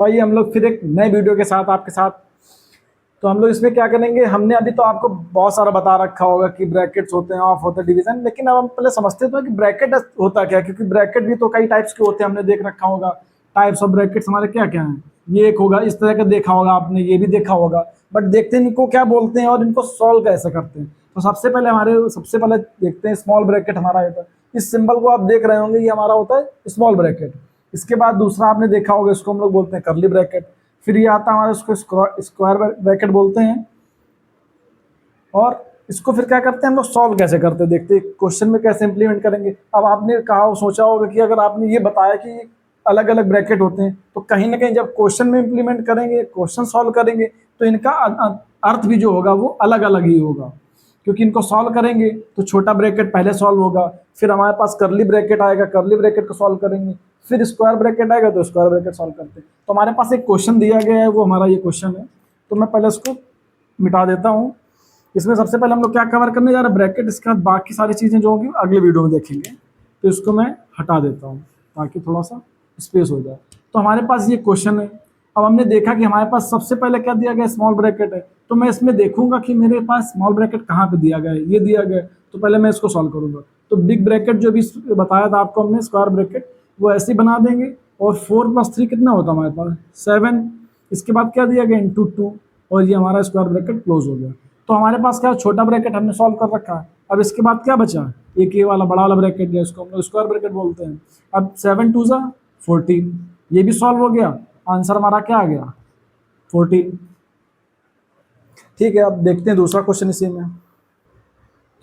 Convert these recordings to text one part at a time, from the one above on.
भाई हम लोग फिर एक नए वीडियो के साथ आपके साथ। तो हम लोग इसमें क्या करेंगे, हमने अभी तो आपको बहुत सारा बता रखा होगा कि ब्रैकेट्स होते हैं, ऑफ होते हैं, डिवीजन, लेकिन अब हम पहले समझते तो हैं कि ब्रैकेट होता क्या है, क्योंकि ब्रैकेट भी तो कई टाइप्स के होते हैं, हमने देख रखा होगा टाइप्स ऑफ ब्रैकेट्स हमारे क्या क्या हैं। ये एक होगा, इस तरह का देखा होगा आपने, ये भी देखा होगा, बट देखते हैं इनको क्या बोलते हैं और इनको सॉल्व कैसे करते हैं। तो सबसे पहले देखते हैं स्मॉल ब्रैकेट हमारा होता है। इस सिंबल को आप देख रहे होंगे, ये हमारा होता है स्मॉल ब्रैकेट। इसके बाद दूसरा आपने देखा होगा, इसको हम लोग बोलते हैं कर्ली ब्रैकेट। फिर ये आता है हमारा, इसको स्क्वायर ब्रैकेट बोलते हैं। और इसको फिर क्या करते हैं हम लोग, सॉल्व कैसे करते हैं, देखते हैं क्वेश्चन में कैसे इंप्लीमेंट करेंगे। अब आपने कहा, सोचा होगा कि अगर आपने ये बताया कि अलग अलग ब्रैकेट होते हैं, तो कहीं ना कहीं जब क्वेश्चन में इंप्लीमेंट करेंगे, क्वेश्चन सॉल्व करेंगे, तो इनका अर्थ भी जो होगा वो अलग अलग ही होगा। क्योंकि इनको सॉल्व करेंगे तो छोटा ब्रैकेट पहले सॉल्व होगा, फिर हमारे पास कर्ली ब्रैकेट आएगा, कर्ली ब्रैकेट को सॉल्व करेंगे, फिर स्क्वायर ब्रैकेट आएगा तो स्क्वायर ब्रैकेट सॉल्व करते हैं। तो हमारे पास एक क्वेश्चन दिया गया है, वो हमारा ये क्वेश्चन है। तो मैं पहले इसको मिटा देता हूँ। इसमें सबसे पहले हम लोग क्या कवर करने जा रहे हैं, ब्रैकेट। इसके बाद बाकी सारी चीज़ें जो होंगी अगले वीडियो में देखेंगे। तो इसको मैं हटा देता हूँ ताकि थोड़ा सा स्पेस हो जाए। तो हमारे पास ये क्वेश्चन है। अब हमने देखा कि हमारे पास सबसे पहले क्या दिया गया, स्मॉल ब्रैकेट है। तो मैं इसमें देखूंगा कि मेरे पास स्मॉल ब्रैकेट कहाँ पे दिया गया है, ये दिया गया है। तो पहले मैं इसको सॉल्व करूंगा। तो बिग ब्रैकेट जो भी बताया था आपको हमने, स्क्वायर ब्रैकेट, वो ऐसे ही बना देंगे। और 4 + 3 कितना होता है हमारे पास, 7। इसके बाद क्या दिया गया, इंटू 2, और ये हमारा स्क्वायर ब्रैकेट क्लोज हो गया। तो हमारे पास क्या, छोटा ब्रैकेट हमने सॉल्व कर रखा है। अब इसके बाद क्या बचा, एक ये वाला बड़ा वाला ब्रैकेट, जिसको हम लोग स्क्वायर ब्रैकेट बोलते हैं। अब 7 × 2 = 14, ये भी सॉल्व हो गया। आंसर हमारा क्या आ गया, 14। ठीक है, अब देखते हैं दूसरा क्वेश्चन इसी में।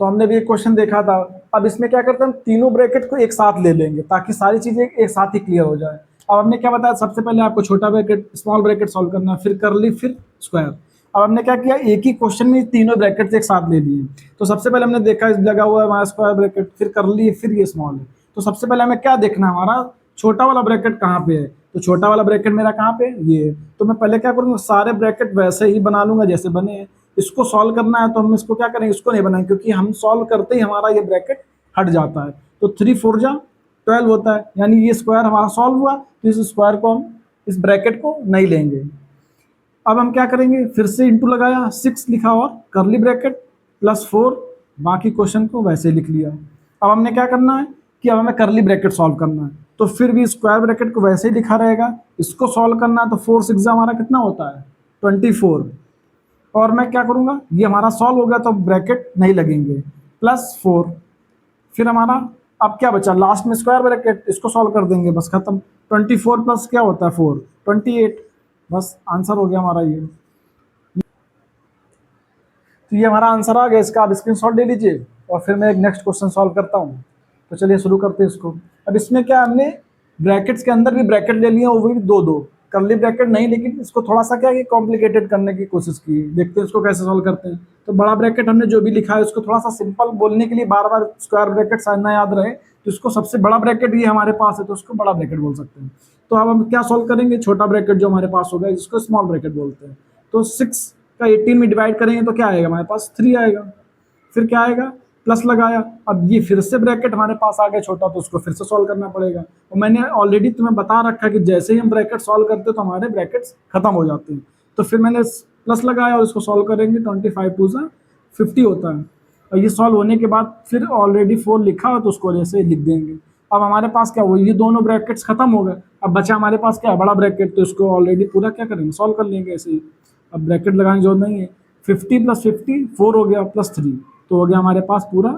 तो हमने भी एक क्वेश्चन देखा था। अब इसमें क्या करते हैं, हम तीनों ब्रैकेट को एक साथ ले लेंगे ताकि सारी चीजें एक साथ ही क्लियर हो जाए। अब हमने क्या बताया, सबसे पहले आपको छोटा ब्रैकेट, स्मॉल ब्रैकेट सॉल्व करना है, फिर कर्ली, फिर स्क्वायर। अब हमने क्या किया, एक ही क्वेश्चन में तीनों ब्रैकेट एक साथ ले लिए। तो सबसे पहले हमने देखा, लगा हुआ है हमारा स्क्वायर ब्रैकेट, फिर कर्ली, फिर ये स्मॉल है। तो सबसे पहले हमें क्या देखना है, हमारा छोटा वाला ब्रैकेट कहाँ पे है। तो छोटा वाला ब्रैकेट मेरा कहाँ पे है, ये है। तो मैं पहले क्या करूँगा, सारे ब्रैकेट वैसे ही बना लूंगा जैसे बने हैं। इसको सॉल्व करना है तो हम इसको क्या करेंगे, इसको नहीं बनाएंगे, क्योंकि हम सॉल्व करते ही हमारा ये ब्रैकेट हट जाता है। तो 3 × 4 = 12 होता है, यानी ये स्क्वायर हमारा सॉल्व हुआ। तो इस स्क्वायर को हम, इस ब्रैकेट को नहीं लेंगे। अब हम क्या करेंगे, फिर से इंटू लगाया, 6 लिखा और कर्ली ब्रैकेट +4, बाकी क्वेश्चन को वैसे ही लिख लिया। अब हमने क्या करना है कि अब हमें कर्ली ब्रैकेट सॉल्व करना है। तो फिर भी स्क्वायर ब्रैकेट को वैसे ही लिखा रहेगा, इसको सॉल्व करना है। तो 4 × 6 हमारा कितना होता है, 24। और मैं क्या करूंगा, ये हमारा सॉल्व हो गया तो ब्रैकेट नहीं लगेंगे, +4। फिर हमारा अब क्या बचा, लास्ट में स्क्वायर ब्रैकेट, इसको सॉल्व कर देंगे, बस खत्म। 24 प्लस क्या होता है 4, 28। बस आंसर हो गया हमारा ये। तो ये हमारा आंसर आ गया, इसका आप स्क्रीनशॉट ले लीजिए। और फिर मैं एक नेक्स्ट क्वेश्चन सॉल्व करता हूँ। तो चलिए शुरू करते हैं इसको। अब इसमें क्या, हमने ब्रैकेट्स के अंदर भी ब्रैकेट ले लिए, वो भी दो दो, कर्ली ब्रैकेट नहीं, लेकिन इसको थोड़ा सा क्या है, कॉम्प्लिकेटेड करने की कोशिश की। देखते हैं इसको कैसे सॉल्व करते हैं। तो बड़ा ब्रैकेट हमने जो भी लिखा है, उसको थोड़ा सा सिंपल बोलने के लिए, बार बार स्क्वायर ब्रैकेट शायद ना याद रहे, तो इसको सबसे बड़ा ब्रैकेट ये हमारे पास है, तो उसको बड़ा ब्रैकेट बोल सकते हैं। तो अब हम क्या सॉल्व करेंगे, छोटा ब्रैकेट जो हमारे पास होगा, जिसको स्मॉल ब्रैकेट बोलते हैं। तो 6 का 18 में डिवाइड करेंगे तो क्या आएगा, हमारे पास 3 आएगा। फिर क्या आएगा, प्लस लगाया। अब ये फिर से ब्रैकेट हमारे पास आ गया छोटा, तो उसको फिर से सॉल्व करना पड़ेगा। और मैंने ऑलरेडी तुम्हें बता रखा है कि जैसे ही हम ब्रैकेट सॉल्व करते हैं तो हमारे ब्रैकेट्स खत्म हो जाते हैं। तो फिर मैंने प्लस लगाया और इसको सॉल्व करेंगे, 25 × 2 = 50 होता है। और ये सॉल्व होने के बाद फिर ऑलरेडी 4 लिखा हो तो उसको जैसे लिख देंगे। अब हमारे पास क्या, वो ये दोनों ब्रैकेट्स खत्म हो गए। अब बचा हमारे पास क्या, बड़ा ब्रैकेट, तो इसको ऑलरेडी पूरा क्या करेंगे, सॉल्व कर लेंगे ऐसे ही। अब ब्रैकेट लगाने की जरूरत नहीं है। 50 + 50 4 हो गया, +3 तो हो गया हमारे पास पूरा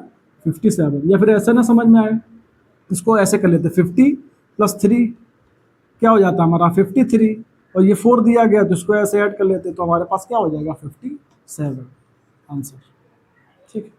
57। या फिर ऐसे ना समझ में आए, इसको ऐसे कर लेते, 50 + 3 क्या हो जाता है हमारा 53, और ये 4 दिया गया तो इसको ऐसे ऐड कर लेते, तो हमारे पास क्या हो जाएगा 57 आंसर। ठीक है।